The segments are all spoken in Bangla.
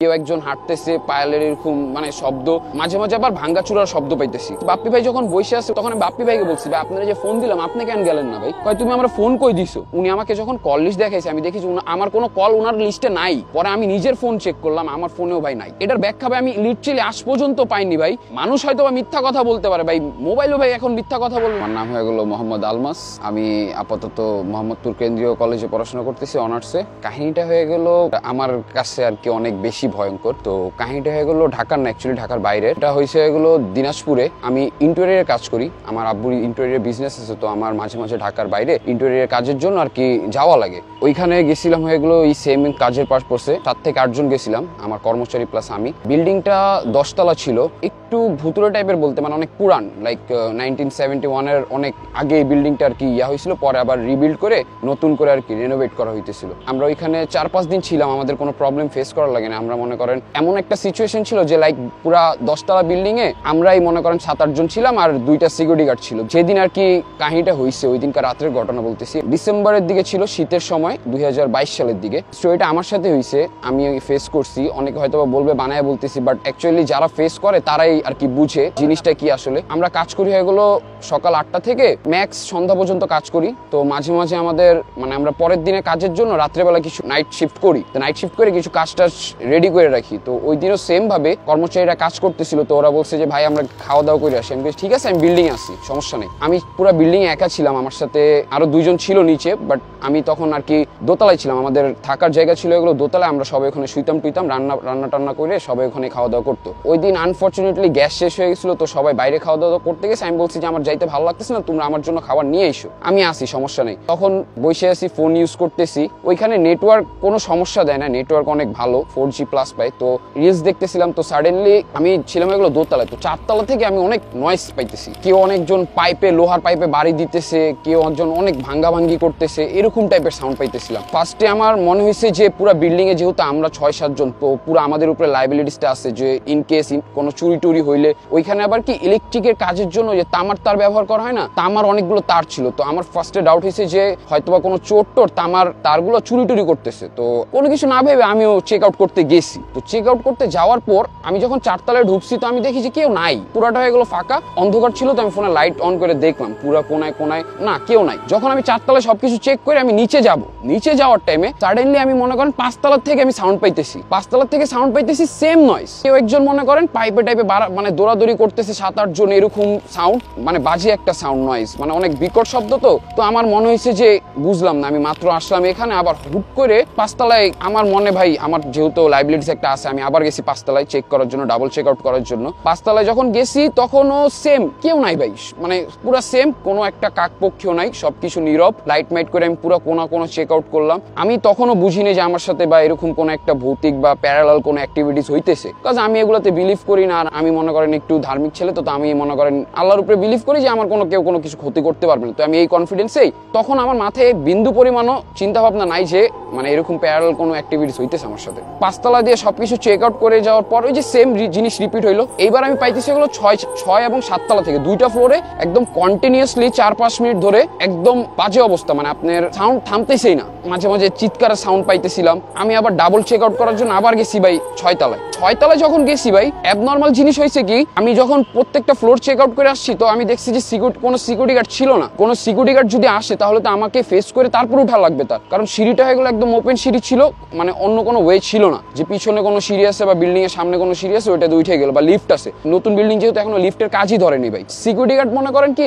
কেউ একজন হাঁটতেছে, পায়েলের এরকম মানে শব্দ, মাঝে মাঝে আবার ভাঙ্গাচুরার শব্দ পাইতেছি। বাপ্পি ভাই যখন বসে আছে তখন আমি বাপ্পি ভাইকে বলছি, ভাই আপনারা যে ফোন দিলাম আপনি কেন গেলেন না ভাই? কয় তুমি আমার ফোন কই দিছো? উনি আমাকে যখন কল লিস্ট দেখাইছে আমি দেখেছি আমার কোনো কল ওনার লিস্টে নাই। পরে আমি নিজের ফোন চেক করলাম, আমার ফোনেও ভাই নাই। এটার ব্যাখ্যা ভাই আমি লিটারালি আজ পর্যন্ত পাইনি ভাই। মানুষ হয়তো মিথ্যা কথা বলতে পারে ভাই, মোবাইলও ভাই এখন মিথ্যা কথা বলবে। আমার নাম হয়ে গেল মোহাম্মদ আলমাস। আমি আপাতত মোহাম্মদপুর কেন্দ্রীয় কলেজে পড়াশোনা করতেছি অনার্সে। কাহিনীটা হয়ে গেল আমার কাছে আর কি অনেক বেশি ভয়ঙ্কর। তো কাহিনীটা হয়ে গেলো ঢাকার না, অ্যাকচুয়ালি ঢাকার বাইরে। এটা হয়েছে গেলো দিনাজপুরে। আমি ইন্টেরিয়রের কাজ করি, আমার আব্বুর ইন্টেরিয়র বিজনেস আছে। তো আমার মাঝে মাঝে ঢাকার বাইরে ইন্টেরিয়রের কাজের জন্য আর কি যাওয়া লাগে। ওইখানে গেছিলাম হয়ে গেলো এই সেম কাজের পারপাসে। 7 থেকে 8 জন গেছিলাম, আমার কর্মচারী প্লাস আমি। বিল্ডিংটা 10 তলা ছিল, একটু ভুতুরে টাইপের বলতে, মানে অনেক পুরান, লাইক 1971 এর অনেক আগে এই বিল্ডিংটা আর কি ইয়া হয়েছিল। পরে আবার রিবিল্ড করে নতুন করে আর কি রেনোভেট করা হইতেছিল। আমরা ওইখানে 4-5 দিন ছিলাম, আমাদের কোনো প্রবলেম ফেস করা লাগে না। আমরা মনে করেন এমন একটা সিচুয়েশন ছিল যে লাইক পুরা 10 তলা বিল্ডিং এ আমরাই মনে করেন 7-8 জন ছিলাম আর 2টা সিকিউরিটি গার্ড ছিল। যেদিন আর কি কাহিনীটা হয়েছে ওই দিনকার রাতের ঘটনা বলতেছি, ডিসেম্বরের দিকে ছিল, শীতের সময় 2022 সালের দিকে। সো এটা আমার সাথে হয়েছে, আমি ফেস করছি। অনেকে হয়তো বলবে বানায় বলতেছি, বাট অ্যাকচুয়ালি যারা ফেস করে তারাই আর কি বুঝে জিনিসটা কি আসলে। আমরা কাজ করি হয়ে গেলো সকাল 8টা থেকে ম্যাক্স সন্ধ্যা পর্যন্ত কাজ করি। তো মাঝে মাঝে আমাদের মানে আমরা পরের দিনে কাজের জন্য রাত্রেবেলা কিছু নাইট শিফট করি। তো নাইট শিফট করে কিছু কাজটা রেডি করে রাখি। তো ওই দিনও সেম ভাবে কর্মচারীরা কাজ করতেছিল। তো ওরা বলছে যে ভাই আমরা খাওয়া দাওয়া করে আসি। আমি বলছি ঠিক আছে, আমি বিল্ডিং আসি, সমস্যা নেই। আমি পুরো বিল্ডিং এ একা ছিলাম, আমার সাথে আরো 2 জন ছিল নিচে, বাট আমি তখন আর কি দোতলায় ছিলাম। আমাদের থাকার জায়গা ছিল এগুলো দোতলায়। আমরা সবাই ওখানে শুইতাম টুইতাম, রান্না টান্না করে সবাই ওখানে খাওয়া দাওয়া করতো। ওই দিন আনফর্চুনেটলি গ্যাস শেষ হয়ে গেছিল, তো সবাই বাইরে খাওয়া দাওয়া করতে গেছে। আমি বলছি যে আমার যাইতে ভালো লাগতেছে না, তোমরা আমার জন্য খাবার নিয়ে এসো, আমি আসি, সমস্যা নেই। তখন বসে আছি, ফোন ইউজ করতেছি। ওইখানে নেটওয়ার্ক কোনো সমস্যা দেয় না, নেটওয়ার্ক অনেক ভালো, 4G প্লাস পাই। তো রিলস দেখতেছিলাম। তো সাডেনলি আমি ছিলাম এগুলো দোতলায়, তো 4 তলা থেকে আমি অনেক নয়েজ পাইতেছি। কেউ অনেকজন পাইপে, লোহার পাইপে বাড়ি দিতেছে, কেউ একজন অনেক ভাঙ্গাভাঙ্গি করতেছে, এরকম টাইপের সাউন্ড পাইতেছিলাম। ফার্স্টে আমার মনে হয়েছে যে পুরো বিল্ডিং এ যেহেতু আমরা 6-7 জন, তো পুরো আমাদের উপরে লাইবিলিটিসটা আছে যে ইন কেস কোনো চুরি টুরি হইলে। ওইখানে আবার কি ইলেকট্রিকের কাজের জন্য যে তামার তার ব্যবহার করা হয় না, তামার অনেকগুলো তার ছিল। তো আমার ফার্স্টে ডাউট হয়েছে যে হয়তোবা কোনো চোর টোর তামার তারগুলো চুরি টুরি করতেছে। তো কোনো কিছু না ভেবে আমিও চেক আউট করতে গেছি। তো চেক আউট করতে যাওয়ার পর আমি যখন 4 তলায় ঢুকছি, তো আমি দেখি যে কেউ নাই, পুরাটা হয়ে গেলো ফাঁকা, অন্ধকার ছিল। তো আমি ফোনে লাইট অন করে দেখলাম পুরা কোনায় কোনায় না, কেউ নাই। যখন আমি 4 তলায় সবকিছু চেক করে আমি নিচে যাওয়ার টাইমে সাডেনলি আমি মনে করেন 5 তলার থেকে আমি সাউন্ড পাইতেছি, 5 তলার থেকে সাউন্ড পাইতেছি, সেম নয়েজ। কেউ একজন মনে করেন পাইপে টাইপে মানে দৌড়াদৌড়ি করতেছে, 7-8 জন, এরকম সাউন্ড, মানে বাজে একটা সাউন্ড, নয়েজ, মানে অনেক বিকট শব্দ। তো আমার মনে হয়েছে যে বুঝলাম না, আমি মাত্র আসলাম এখানে, আবার হুট করে 5 তলায় আমার মনে ভাই, আমার যেহেতু লাইবিলিটিস একটা আছে, আমি আবার গেছি 5 তলায় চেক করার জন্য, ডাবল চেক আউট করার জন্য। 5 তলায় যখন গেছি তখনও সেম, কেউ নাই ভাই, মানে পুরো সেম, কোনো একটা কাকপক্ষীও নাই, সবকিছু নীরব। লাইট মাইট করে আমি পুরো কোনো চেক আউট করলাম। আমি তখনও বুঝিনি যে আমার সাথে বা এরকম কোনো একটা ভৌতিক বা প্যারালাল কোনো অ্যাক্টিভিটিস হইতেছে, কারণ আমি এগুলোতে বিলিভ করি না। আর আমি মনে করেন একটু ধার্মিক ছেলে, তো আমি মনে করেন আল্লাহর উপরে বিলিভ করি যে আমার কেউ কোনো কিছু ক্ষতি করতে পারবে না। তো আমি এই কনফিডেন্সেই, তখন আমার মাথায় বিন্দু পরিমাণও চিন্তা ভাবনা নাই যে মানে এরকম প্যারালাল কোনো অ্যাক্টিভিটিস হইতেছে আমার সাথে। 5 তলা দিয়ে সবকিছু চেক আউট করে যাওয়ার পর ওই যে সেম জিনিস রিপিট হইলো। এইবার আমি পাইতেছি এগুলো 6 এবং 7 তলা থেকে 2টা ফ্লোরে একদম কন্টিনিউয়াসলি 4-5 মিনিট ধরে একদম বাজে অবস্থা, মানে আপনার সাউন্ড থামতেছেই না। মাঝে মাঝে চিৎকারের সাউন্ড পাইতেছিলাম। আমি আবার ডাবল চেক আউট করার জন্য আবার গেছি ভাই 6 তলায়। 6 তলায় যখন গেছি ভাই, অ্যাবনর্মাল জিনিস হয়েছে কি, আমি যখন প্রত্যেকটা ফ্লোর চেক আউট করে আসছি, তো আমি দেখছি যে কোনো সিকিউরিটি গার্ড ছিল না। কোনো সিকিউরিটি গার্ড যদি আসে তাহলে তো আমাকে ফেস করে তারপর উঠা লাগবে তার, কারণ সিঁড়িটা হয়ে গেলো একদম ওপেন সিঁড়ি ছিল, মানে অন্য কোনো ওয়ে ছিল না যে পিছনে কোনো সিঁড়ি আছে বা বিল্ডিং এর সামনে কোনো সিঁড়ি আছে ওইটা উঠে গেল, বা লিফট আছে। নতুন বিল্ডিং যেহেতু এখনো লিফটের কাজই ধরেনি ভাই। সিকিউরিটি গার্ড মনে করেন কি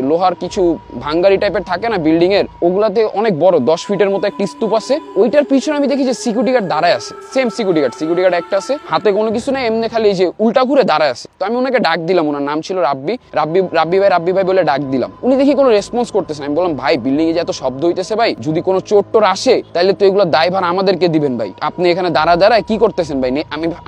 লোহার কিছু ভাঙ্গারি টাইপের থাকে না বিল্ডিং এর, ওগুলাতে অনেক বড় 10 ফিটের মতো একটা স্তূপ আছে। ওইটার পিছনে আমি দেখি যে সিকিউরিটি গার্ড দাঁড়ায় আছে, সেম সিকিউরিটি গার্ড একটা আছে, হাতে কোনো কিছু নেই, এমনি খালি যে উল্টা ঘুরে দাঁড়ায় আছে। তো আমি ওনাকে ডাক দিলাম, ওনার নাম ছিল রাব্বি ভাই বলে ডাক দিলাম। উনি দেখি কোনো রেসপন্স করতেছে না। আমি বললাম ভাই বিল্ডিং এ যে এত শব্দ হইতেছে ভাই, যদি কোনো চোর টোর আসে তাহলে তো এগুলো দায়ভার আমাদেরকে দিবেন ভাই, আপনি এখানে দাঁড়ায় কি করতেছেন ভাই?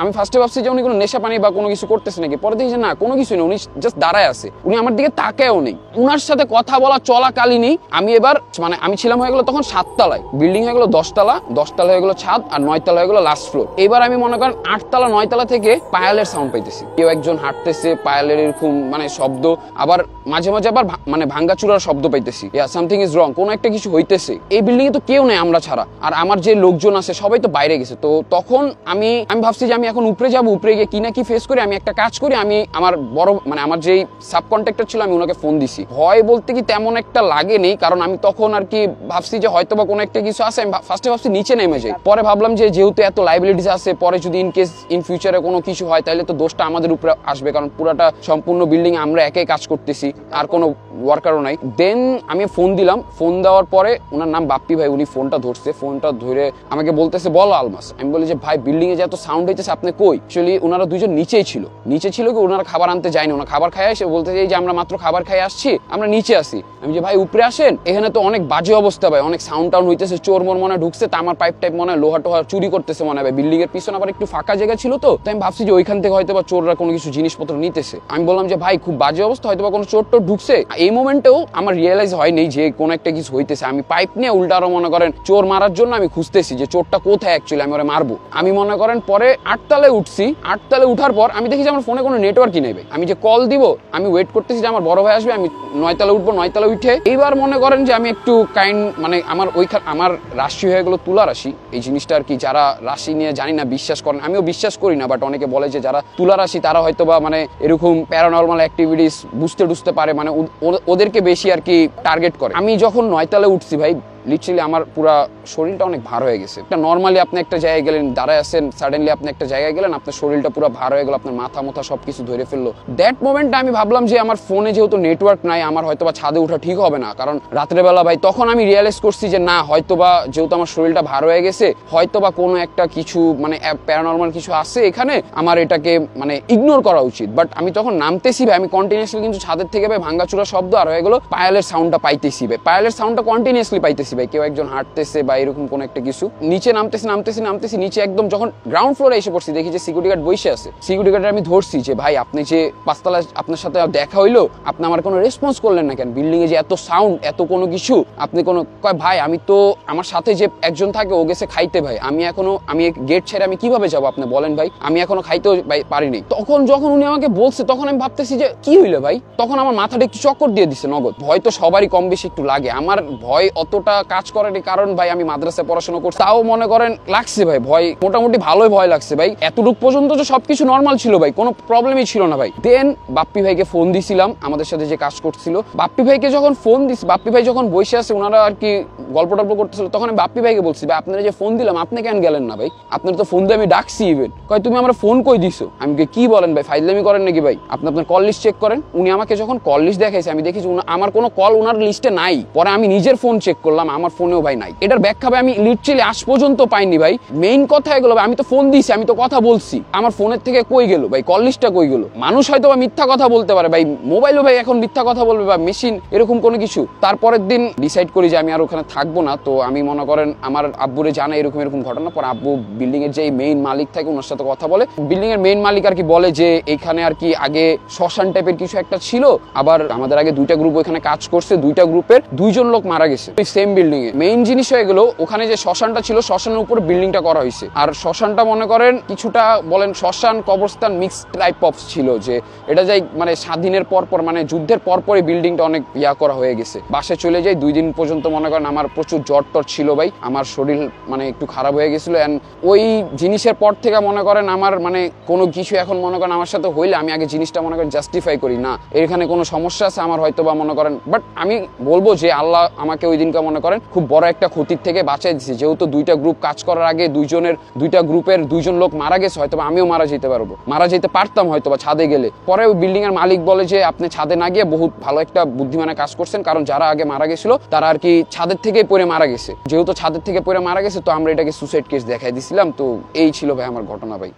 আমি ফার্স্টে ভাবছি যে উনি কোনো নেশা পানি বা কোনো কিছু করতেছে নাকি, পরে দেখি যে না, কোনো কিছু নেই, উনি জাস্ট দাঁড়ায় আছে, উনি আমার দিকে তাকায়ও নেই। উনার সাথে কথা বলা চলাকালীনই আমি এবার মানে আমি ছিলাম হয়ে গেলো তখন 7 তলায়, বিল্ডিং হয়ে গেলো 10 তলা, 10 তলা হয়ে গেলো ছাদ, আর 9 তলা হয়ে গেলো লাস্ট ফ্লোর। এবার আমি মনে করেন 8তলা 9তলা থেকে পায়ালের সাউন্ড পাইতেছি, কেউ একজন হাঁটতেছে, পায়ালের এরকম মানে শব্দ, আবার মাঝে মাঝে আবার মানে ভাঙ্গাচুরার শব্দ পাইতেছি। সামথিং ইজ রং, কোনো একটা কিছু হইতেছে। এই বিল্ডিং এ তো কেউ নেই আমরা ছাড়া, আর আমার যে লোকজন আছে সবাই তো বাইরে গেছে। তো তখন আমি ভাবছি যে আমি এখন উপরে যাবো, উপরে গিয়ে কি না কি ফেস করি, আমি একটা কাজ করি, আমি আমার বড় মানে আমার যেই সাব কন্ট্রাক্টর ছিল আমি ওনাকে ফোন দিছি। ভয় বলতে কি তেমন একটা লাগেনি, কারণ আমি তখন আর কি ভাবছি যে হয়তো বা কোনো একটা কিছু আছে। আমি ফার্স্টে ভাবছি নিচে নেমে যাই, পরে ভাবলাম যে যেহেতু এত লাইবিলিটিস আছে, পরে যদি ইন কেস ইন ফিউচারে কোনো কিছু হয় তাহলে তো দোষটা আমাদের উপরে আসবে, কারণ পুরাটা সম্পূর্ণ বিল্ডিং আমরা একাই কাজ করতেছি, আর কোনো ওয়ার্কারও নাই। দেন আমি ফোন দিলাম, ফোন দেওয়ার পরে ওনার নাম বাপ্পি ভাই, উনি ফোনটা ধরছে, ফোনটা ধরে আমাকে বলতেছে বলো আলমাস। আমি বলি যে ভাই বিল্ডিং এ যে এত সাউন্ড হইতেছে আপনি কই? অ্যাকচুয়ালি ওনারা দুজন নিচেই ছিল, নিচে ছিল কি ওনারা খাবার আনতে যায়নি, ওনারা খাবার খাই আসে, বলতে চাই যে আমরা মাত্র খাবার খাই আসছি, আমরা নিচে আসি। আমি যে ভাই উপরে আসেন, এখানে তো অনেক বাজে অবস্থা ভাই, অনেক সাউন্ড টাউন হইতেছে, চোর মোর মনে ঢুকছে, তামার পাইপ টাইপ মনে হয় লোহা টোহা চুরি করতেছে মনে হয়। বিল্ডিং এর পিছনে আবার একটু ফাঁকা জায়গা ছিল, তো আমি ভাবছি যে ওইখান থেকে হয়তো বা চোররা কোনো কিছু জিনিসপত্র নিতেছে। আমি বললাম যে ভাই খুব বাজে অবস্থা, হয়তো বা কোনো চোর টোর ঢুকছে। এই মোমেন্টেও আমার রিয়েলাইজ হয়নি যে কোনো একটা কিছু হইতেছে। আমি পাইপ নিয়ে উল্টা আরো মনে করেন চোর মারার জন্য আমি খুঁজতেছি যে চোরটা কোথায়, অ্যাকচুয়ালি আমি ওরা মারবো। আমি মনে করেন পরে 8তলায় উঠছি, 8তলায় উঠার পর আমি দেখি যে আমার ফোনে কোনো নেটওয়ার্কই নেই। আমি যে কল দিব, আমি ওয়েট করতেছি যে আমার বড় ভাই আসবে, আমি 9তলায় উঠবো। 9তলায় উঠে এইবার মনে করেন যে আমি একটু মানে আমার রাশি হয়ে গেলো তুলা রাশি। এই জিনিসটা আর কি যারা রাশি নিয়ে জানি না বিশ্বাস করেন, আমিও বিশ্বাস করি না, বাট অনেকে বলে যে যারা তুলা রাশি তারা হয়তো বা মানে এরকম প্যারানর্মাল অ্যাক্টিভিটিস বুঝতে পারে, মানে ওদেরকে বেশি আর কি টার্গেট করে। আমি যখন 9তলায় উঠছি ভাই, লিটারালি আমার পুরা শরীরটা অনেক ভার হয়ে গেছে। নর্মালি আপনি একটা জায়গায় গেলেন, দাঁড়ায় আছেন, সাডেনলি আপনি একটা জায়গায় গেলেন, আপনার শরীরটা পুরো ভার হয়ে গেল, আপনার মাথা সবকিছু ধরে ফেললো। দ্যাট মোমেন্টে আমি ভাবলাম যে আমার ফোনে যেহেতু নেটওয়ার্ক নাই, আমার হয়তোবা ছাদে ওঠা ঠিক হবে না, কারণ রাত্রেবেলা ভাই। তখন আমি রিয়েলাইজ করছি যে না, হয়তোবা যেহেতু আমার শরীরটা ভার হয়ে গেছে, হয়তোবা কোনো একটা কিছু মানে প্যারানর্মাল কিছু আছে এখানে, আমার এটাকে মানে ইগনোর করা উচিত। বাট আমি তখন নামতেছি ভাই, আমি কন্টিনিউসলি কিন্তু ছাদের থেকে ভাই ভাঙ্গাচুরা শব্দ আর হয়ে গেলো পায়ালের সাউন্ডটা পাইতেছি ভাই, পায়ালের সাউন্ডটা কন্টিনিউসলি পাইতেছি ভাই। কেউ একজন হাঁটতেছে বা এরকম কোন একটা কিছু। নিচে নামতেছি নিচে একদম যখন গ্রাউন্ড ফ্লোরে এসে পড়ছি, দেখি যে সিকিউরিটি গার্ড বসে আছে। সিকিউরিটি গার্ড আমি ধরছি যে ভাই আপনি যে 5তলা আপনার সাথে দেখা হইলো, আপনি আমার কোনো রেসপন্স করলেন না কেন? বিল্ডিং এ যে এত সাউন্ড, এত কোনো কিছু, আপনি কোনো কয় ভাই আমি তো আমার সাথে যে একজন থাকে ও গেছে খাইতে ভাই, আমি গেট ছেড়ে আমি কিভাবে যাবো আপনি বলেন ভাই, আমি এখনো খাইতেও পারিনি। তখন যখন উনি আমাকে বলছে, তখন আমি ভাবতেছি যে কি হইলো ভাই, তখন আমার মাথাটা একটু চক্কর দিয়ে দিছে নগদ। ভয় তো সবারই কম বেশি একটু লাগে, আমার ভয় অতটা কাজ করেনি, কারণ ভাই আমি মাদ্রাসায় পড়াশোনা করছি, তাও মনে করেন লাগছে ভাই ভয়, মোটামুটি ভালোই ভয় লাগছে ভাই। এতটুকু পর্যন্ত যে সবকিছু নর্মাল ছিল ভাই, কোনো প্রবলেমই ছিল না ভাই। দেন বাপ্পি ভাইকে ফোন দিছিলাম, আমাদের সাথে যে কাজ করছিল, বাপ্পি ভাইকে যখন ফোন দিছি, বাপ্পি ভাই যখন বসে আছে, ওনারা আর কি গল্প টল্প করতেছিল, তখন আমি বাপ্পি ভাইকে বলছি ভাই আপনারা যে ফোন দিলাম আপনি কেন গেলেন না ভাই? আপনার তো ফোন দিয়ে আমি ডাকছি, ইভেন কয় তুমি আমার ফোন কই দিছো? আমি কি বলেন ভাই, ফাইজলামি করেন নাকি ভাই? আপনি আপনার কল লিস্ট চেক করেন। উনি আমাকে যখন কল লিস্ট দেখাইছে, আমি দেখেছি আমার কোনো কল ওনার লিস্টে নাই। পরে আমি নিজের ফোন চেক করলাম, আমার ফোনেও ভাই নাই। এটার ব্যাখ্যা ভাই আমি লিটারালি আজ পর্যন্ত পাইনি ভাই। মেইন কথা এগুলো ভাই, আমি তো ফোন দিছি, আমি তো কথা বলছি, আমার ফোনের থেকে কই গেল ভাই কল লিস্টটা, কই গেল? মানুষ হয়তো বা মিথ্যা কথা বলতে পারে ভাই, মোবাইলও ভাই এখন মিথ্যা কথা বলবে বা মেশিন এরকম কোনো কিছু। তারপরের দিন ডিসাইড করি যে আমি আর ওখানে থাকবো না। তো আমি মনে করেন আমার আব্বুরে জানাই এরকম ঘটনা। পর আব্বু বিল্ডিং এর যে মেইন মালিক থাকে ওনার সাথে কথা বলে, বিল্ডিং এর মেইন মালিক আর কি বলে যে এখানে আর কি আগে শ্মশান টাইপের কিছু একটা ছিল, আবার আমাদের আগে 2টা গ্রুপ ওখানে কাজ করছে, 2টা গ্রুপের 2জন লোক মারা গেছে সেম বিল্ডিং এ। মেইন জিনিস হয়ে গেল ওখানে যে শ্মশানটা ছিল, শ্মশানের উপর বিল্ডিংটা করা হয়েছে। আর শ্মশানটা মনে করেন কিছুটা বলেন শ্মশান কবরস্থান মিক্স টাইপ অফ ছিল, যে এটা যাই মানে স্বাধীনের পর মানে যুদ্ধের পরপরই বিল্ডিংটা অনেক করা হয়ে গেছে। বাসে চলে যাই, 2 দিন পর্যন্ত মনে করেন আমার প্রচুর জ্বর টর ছিল ভাই, আমার শরীর মানে একটু খারাপ হয়ে গেছিল। এন্ড ওই জিনিসের পর থেকে মনে করেন আমার মানে কোনো কিছু এখন মনে করেন আমার সাথে হইলে আমি আগে জিনিসটা মনে করেন জাস্টিফাই করি না, এখানে কোনো সমস্যা আছে আমার হয়তো বা মনে করেন। বাট আমি বলবো যে আল্লাহ আমাকে ওই দিনকে মনে করেন খুব বড় একটা ক্ষতির থেকে বাঁচাই দিচ্ছে, যেহেতু 2টা গ্রুপ কাজ করার আগে 2টা গ্রুপের 2জন লোক মারা গেছে, হয়তো আমিও মারা যেতে পারতাম হয়তো বা ছাদে গেলে। পরে ওই বিল্ডিং এর মালিক বলে যে আপনি ছাদে না গিয়ে বহুত ভালো একটা বুদ্ধিমানের কাজ করছেন, কারণ যারা আগে মারা গেছিল তারা আর কি ছাদের থেকেই পড়ে মারা গেছে, যেহেতু ছাদের থেকে পড়ে মারা গেছে তো আমরা এটাকে সুসাইড কেস দেখাই দিছিলাম। তো এই ছিল ভাই আমার ঘটনা ভাই।